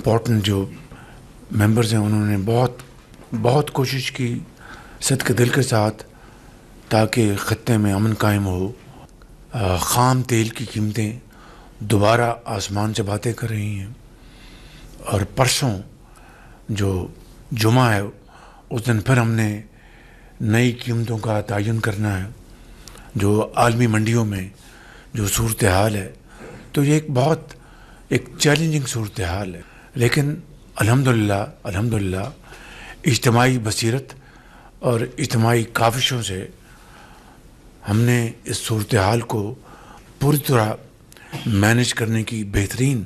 Important जो members हैं उन्होंने बहुत कोशिश की सदके दिल के साथ ताकि ख़त्ते में अमन कायम हो। ख़ाम तेल की कीमतें दोबारा आसमान से बातें कर रही हैं और परसों जो जुमा है उस दिन फिर हमने नई कीमतों का तयन करना है। जो आलमी मंडियों में जो सूरत हाल है तो ये एक चैलेंजिंग सूरत हाल है, लेकिन अल्हम्दुलिल्लाह इज्तिमाई बसीरत और इज्तिमाई काविशों से हमने इस सूरत हाल को पूरी तरह मैनेज करने की बेहतरीन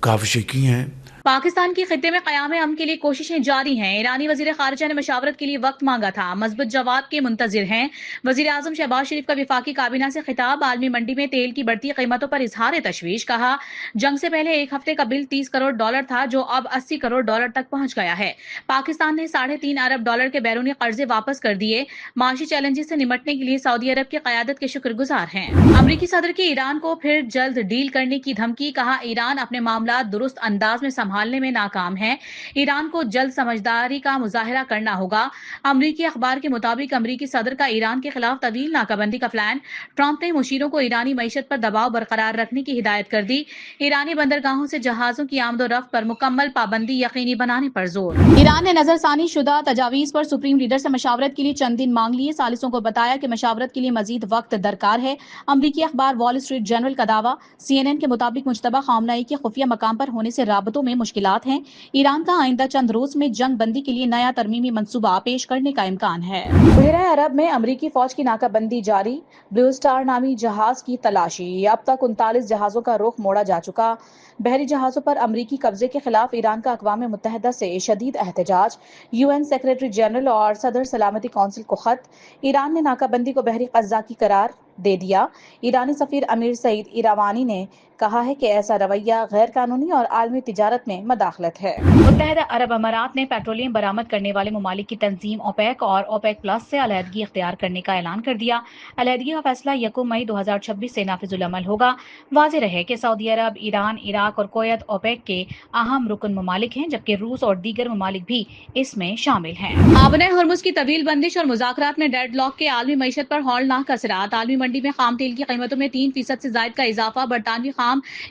काविशें की हैं। पाकिस्तान की खित्ते में क़याम अमन के लिए कोशिशें जारी हैं। ईरानी वज़ीर ख़ारिजा ने मशावरत के लिए वक्त मांगा था, मज़बूत जवाब के मुंतज़िर हैं। वज़ीर आज़म शहबाज शरीफ का वफाकी काबीना से खिताब। आलमी मंडी में तेल की बढ़ती कीमतों पर इजहार तशवीश। कहा, जंग से पहले एक हफ्ते का बिल $30 करोड़ था जो अब $80 करोड़ तक पहुंच गया है। पाकिस्तान ने $3.5 अरब के बैरूनी कर्जे वापस कर दिए। माशी चैलेंजेस से निमटने के लिए सऊदी अरब की क़यादत के शुक्रगुजार हैं। अमरीकी सदर की ईरान को फिर जल्द डील करने की धमकी। कहा, ईरान अपने मामला दुरुस्त अंदाज में संभालने में नाकाम है। ईरान को जल्द समझदारी का मुजाहिरा करना होगा। अमरीकी अखबार के मुताबिक अमरीकी सदर का ईरान के खिलाफ तवील नाकाबंदी का प्लान। ट्रंप ने मुशीरों को ईरानी मईशत पर दबाव बरकरार रखने की हिदायत कर दी। ईरानी बंदरगाहों से जहाजों की आमदोरफ्त पर मुकम्मल पाबंदी यकीनी बनाने पर जोर। ईरान ने नजरसानी शुदा तजावीज़ पर सुप्रीम लीडर से मशावरत के लिए चंद दिन मांग लिए। सालिसों को बताया कि मशावरत के लिए मजीद वक्त दरकार है। अमरीकी अखबार वॉल स्ट्रीट जर्नल का दावा। CNN के मुताबिक मुज्तबा खामनाई के खुफिया मकाम पर होने से राबतों में मुश्किलात हैं। ईरान का आइंदा चंद रोज में जंग बंदी के लिए नया तरमीमी मंसूबा पेश करने का इम्कान है। बहरा अरब में अमरीकी फौज की नाकाबंदी जारी। ब्लू स्टार नामी जहाज की तलाशी। अब तक 39 जहाजों का रुख मोड़ा जा चुका। बहरी जहाजों पर अमरीकी कब्जे के खिलाफ ईरान का अक़वाम मुत्तहिदा से शदीद एहतजाज। UN सेक्रेटरी जनरल और सदर सलामती कौंसिल को खत। ईरान ने नाकाबंदी को बहरी कज़्ज़ा की करार दे दिया। ईरानी सफीर अमीर सईद इरावानी ने कहा है कि ऐसा रवैया गैर कानूनी और आलमी तिजारत में मदाखलत है। मुत्तहिदा अरब अमारात ने पेट्रोलियम बरामद करने वाले ममालिक की तंजीम ओपेक और ओपेक प्लस से अलहदगी इख्तियार करने का ऐलान कर दिया। अलहदगी का फैसला 1 मई 2026 से नाफिजुल अमल होगा। वाज़ेह रहे कि सऊदी अरब, ईरान, इराक और कुवैत ओपेक के अहम रुकन ममालिक हैं, जबकि रूस और दीगर ममालिक भी इसमें शामिल हैं। आबने हुर्मुज़ की तवील बंदिश और मुज़ाकरात में डेडलॉक के आलमी मईशत पर हौलनाक असरात। आलमी मंडी में खाम तेल की कीमतों में 3% से जायद का इजाफा। बरतानवी खाम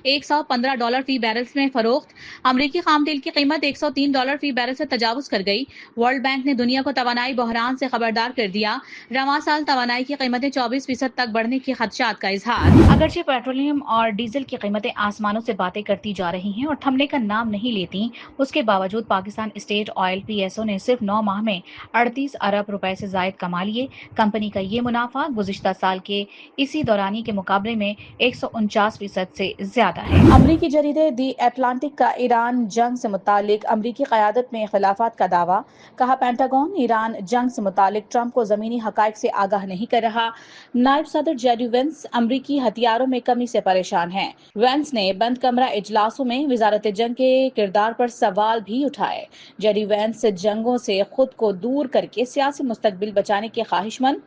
$115 फी बैरल में फरोख्त। अमरीकी खाम तेल की कीमत $103 फी बैरल से तजावुज कर गई। वर्ल्ड बैंक ने दुनिया को तवानाई बहरान से खबरदार कर दिया। रवां साल तवानाई की कीमतें 24% तक बढ़ने के खदशात का इजहार। अगरचे पेट्रोलियम और डीजल की कीमतें आसमानों से बातें करती जा रही हैं और थमने का नाम नहीं लेती, उसके बावजूद पाकिस्तान स्टेट ऑयल PSO ने सिर्फ 9 माह में 38 अरब रुपए से जायद कमा लिए। कंपनी का ये मुनाफा गुज़िश्ता साल के इसी दौरानी के मुकाबले में 149% से ज्यादा है। अमरीकी जरीदे दी एटलांटिक का ईरान जंग से मुतालिक अमरीकी क़यादत में इख्तिलाफात का दावा। कहा, पेंटागन ईरान जंग से मुतालिक ट्रंप को ज़मीनी हक़ाइक़ से आगाह नहीं कर रहा। नायब सदर जेडी वेंस अमरीकी हथियारों में कमी से परेशान हैं। वेंस ने बंद कमरा इजलासों में वज़ारत जंग के किरदार पर सवाल भी उठाए। जेडी वेंस जंगों से खुद को दूर करके सियासी मुस्तकबिल बचाने के ख्वाहिशमंद।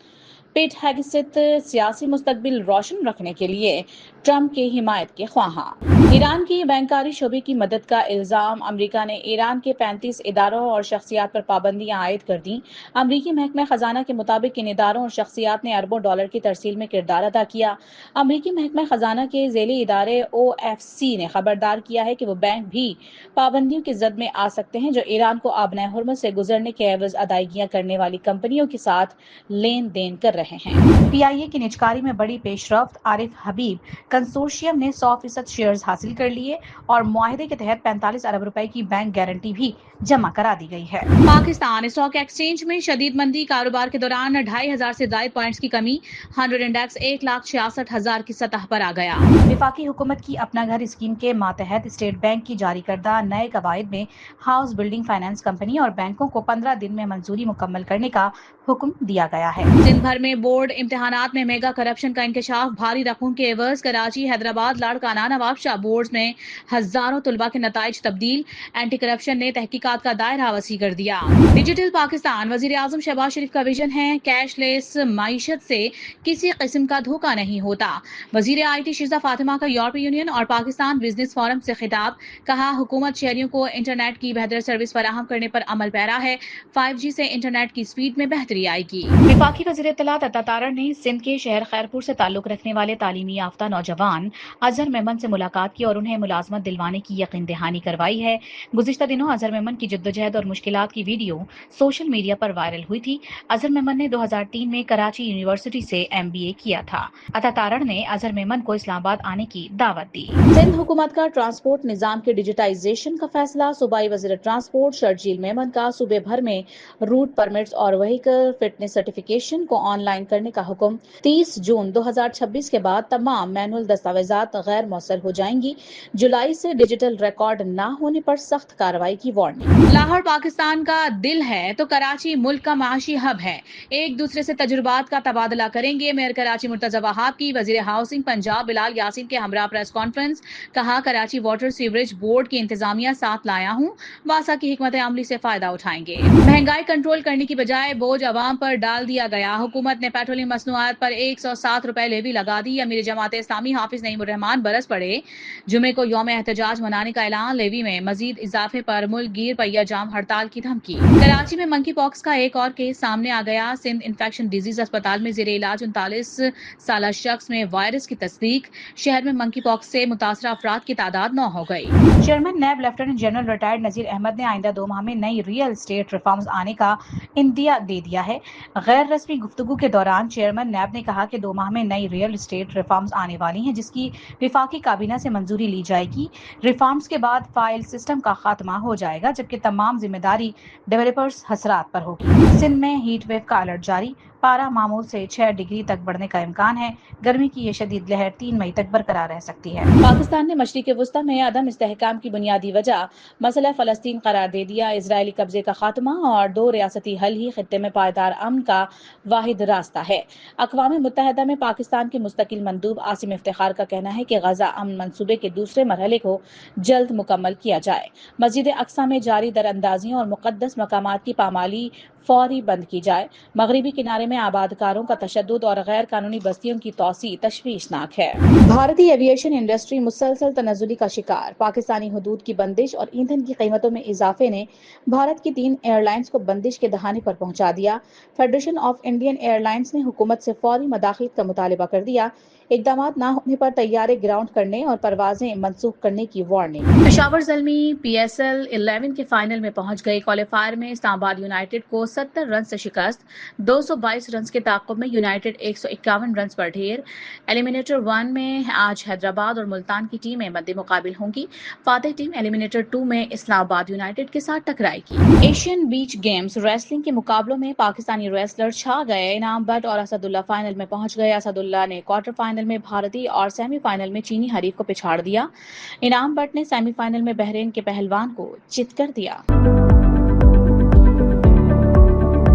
पेट हेगसेथ सियासी मुस्तकबिल रोशन रखने के लिए ट्रंप के हिमायत के ख्वाहां। ईरान की बैंकारी शोबे की मदद का इल्जाम। अमेरिका ने ईरान के 35 इदारों और शख्सियात पर पाबंदियां आयद कर दी। अमेरिकी महकमा खजाना के मुताबिक इन इदारों और शख्सियात ने अरबों डॉलर की तरसील में किरदार अदा किया। अमेरिकी महकमा खजाना के ज़ेली इदारे OFC ने खबरदार किया है कि वो बैंक भी पाबंदियों की जद में आ सकते हैं जो ईरान को आबनाए हुर्मुज़ से गुजरने के एवज अदायगियां करने वाली कंपनियों के साथ लेन देन कर रहे हैं। PIA की निजकारी में बड़ी पेशरफ्त। आरिफ हबीब कंसोर्शियम ने 100% शेयर्स हासिल कर लिए और मुआहदे के तहत 45 अरब रुपए की बैंक गारंटी भी जमा करा दी गई है। पाकिस्तान स्टॉक एक्सचेंज में शदीद मंदी। कारोबार के दौरान 2500 से ज्यादा पॉइंट्स की कमी। 100 इंडेक्स 1,66,000 की सतह पर आ गया। वफाकी हुकूमत की अपना घर स्कीम के मातहत स्टेट बैंक की जारी करदा नए कवायद में हाउस बिल्डिंग फाइनेंस कंपनी और बैंकों को 15 दिन में मंजूरी मुकम्मल करने का हुक्म दिया गया है। दिन भर में बोर्ड इम्तिहानात में मेगा करप्शन का इंकशाफ। भारी रकम के एवज कराची, हैदराबाद, लाड़काना, नवाब शाह بورڈز میں ہزاروں طلبہ کے نتائج تبدیل، اینٹی کرپشن نے تحقیقات کا دائرہ وسیع کر دیا۔ ڈیجیٹل پاکستان، وزیر اعظم شہباز شریف کا ویژن ہے کیش لیس معیشت سے کسی قسم کا دھوکہ نہیں ہوتا۔ وزیر آئی ٹی شیزہ فاطمہ کا یورپی یونین اور پاکستان بزنس فورم سے خطاب، کہا حکومت شہریوں کو انٹرنیٹ کی بہتر سروس فراہم کرنے پر عمل پیرا ہے، 5G سے انٹرنیٹ کی سپیڈ میں بہتری آئے گی۔ وفاقی وزیر اطلاعات عطا تارڑ نے سندھ کے شہر خیرپور سے تعلق رکھنے والے تعلیمی یافتہ نوجوان اظہر میمن سے ملاقات کی اور انہیں ملازمت دلوانے کی یقین دہانی کروائی ہے۔ گزشتہ دنوں اظہر میمن کی جدوجہد اور مشکلات کی ویڈیو سوشل میڈیا پر وائرل ہوئی تھی۔ اظہر میمن نے 2003 میں کراچی یونیورسٹی سے MBA کیا تھا۔ عطا تارڑ نے اظہر میمن کو اسلام آباد آنے کی دعوت دی۔ سندھ حکومت کا ٹرانسپورٹ نظام کے ڈیجیٹائزیشن کا فیصلہ، صوبائی وزیر ٹرانسپورٹ شرجیل میمن کا صوبے بھر میں روٹ پرمٹس اور وہیکل فٹنس سرٹیفکیشن کو آن لائن کرنے کا حکم۔ 30 جون 2026 کے بعد تمام مینول دستاویزات غیر موثر ہو جائیں گی۔ جولائی سے ڈیجیٹل ریکارڈ نہ ہونے پر سخت کارروائی کی وارننگ۔ لاہور پاکستان کا دل ہے تو کراچی ملک کا معاشی ہب ہے، ایک دوسرے سے تجربات کا تبادلہ کریں گے۔ میئر کراچی مرتضی وہاب کی وزیر ہاؤسنگ پنجاب بلال یاسین کے ہمراہ پریس کانفرنس، کہا کراچی واٹر سیوریج بورڈ کی انتظامیہ ساتھ لایا ہوں، واسا کی حکمت عملی سے فائدہ اٹھائیں گے۔ مہنگائی کنٹرول کرنے کی بجائے بوجھ عوام پر ڈال دیا گیا، حکومت نے پیٹرولیم مصنوعات پر 107 روپے لیوی لگا دی۔ امیر جماعت اسلامی حافظ نعیم الرحمان برس پڑے، جمعے کو یوم احتجاج منانے کا اعلان، لیوی میں مزید اضافے پر ملک گیر پہیہ جام ہڑتال کی دھمکی۔ کراچی میں منکی پاکس کا ایک اور کیس سامنے آ گیا، سندھ انفیکشن ڈیزیز اسپتال میں زیر علاج 39 سالہ شخص میں وائرس کی تصدیق، شہر میں منکی پاکس سے متاثرہ افراد کی تعداد 9 ہو گئی۔ Chairman NAB lieutenant general retired Nazir Ahmad نے آئندہ 2 ماہ میں نئی ریئل اسٹیٹ ریفارمز آنے کا عندیہ دے دیا ہے۔ غیر رسمی گفتگو کے دوران چیئرمین نیب نے کہا کہ 2 ماہ میں نئی ریئل اسٹیٹ ریفارمز آنے والی ہیں، جس کی وفاقی کابینہ سے منظوری لی جائے گی۔ ریفارمز کے بعد فائل سسٹم کا خاتمہ ہو جائے گا، جبکہ تمام ذمہ داری ڈیولپرز حضرات پر ہوگی۔ سندھ میں ہیٹ ویو کا الرٹ جاری، پارہ معمول سے 6 ڈگری تک بڑھنے کا امکان ہے، گرمی کی یہ شدید لہر 3 مئی تک برقرار رہ سکتی ہے۔ پاکستان نے مشرق وسطی میں عدم استحکام کی بنیادی وجہ مسئلہ فلسطین قرار دے دیا، اسرائیلی قبضے کا خاتمہ اور 2 ریاستی حل ہی خطے میں پائیدار امن کا واحد راستہ ہے۔ اقوام متحدہ میں پاکستان کے مستقل مندوب عاصم افتخار کا کہنا ہے کہ غزہ امن منصوبے کے دوسرے مرحلے کو جلد مکمل کیا جائے، مسجد اقصی میں جاری دراندازیوں اور مقدس مقامات کی پامالی فوری بند کی جائے، مغربی کنارے میں آباد کاروں کا تشدد اور غیر قانونی بستیوں کی توسیع تشویشناک ہے۔ بھارتی ایوی ایشن انڈسٹری مسلسل تنزلی کا شکار، پاکستانی حدود کی بندش اور ایندھن کی قیمتوں میں اضافے نے بھارت کی 3 ایئر لائنز کو بندش کے دہانے پر پہنچا دیا۔ Federation of Indian airlines نے حکومت سے فوری مداخلت کا مطالبہ کر دیا، اقدامات نہ ہونے پر طیارے گراؤنڈ کرنے اور پروازیں منسوخ کرنے کی وارننگ۔ پشاور زلمی PSL 11 کے فائنل میں پہنچ گئی، کوالیفائر میں اسلام آباد یونائیٹڈ کو 70 رنز سے شکست، 222 رنز کے تعاقب میں یونائیٹڈ 151 رنز پر ڈھیر۔ ایلیمینیٹر 1 میں آج حیدرآباد اور ملتان کی ٹیمیں مد مقابل ہوں گی، فاتح ٹیم ایلیمینیٹر 2 میں اسلام آباد یونائیٹڈ کے ساتھ ٹکرائے گی۔ ایشین بیچ گیمز ریسلنگ کے مقابلوں میں پاکستانی ریسلر چھا گئے، انعام بٹ اور اسد اللہ فائنل میں پہنچ گئے، اسد اللہ نے کوارٹر فائنل میں بھارتی اور سیمی فائنل میں چینی حریف کو پچھاڑ دیا، انعام بٹ نے سیمی فائنل میں بحرین کے پہلوان کو چت کر دیا۔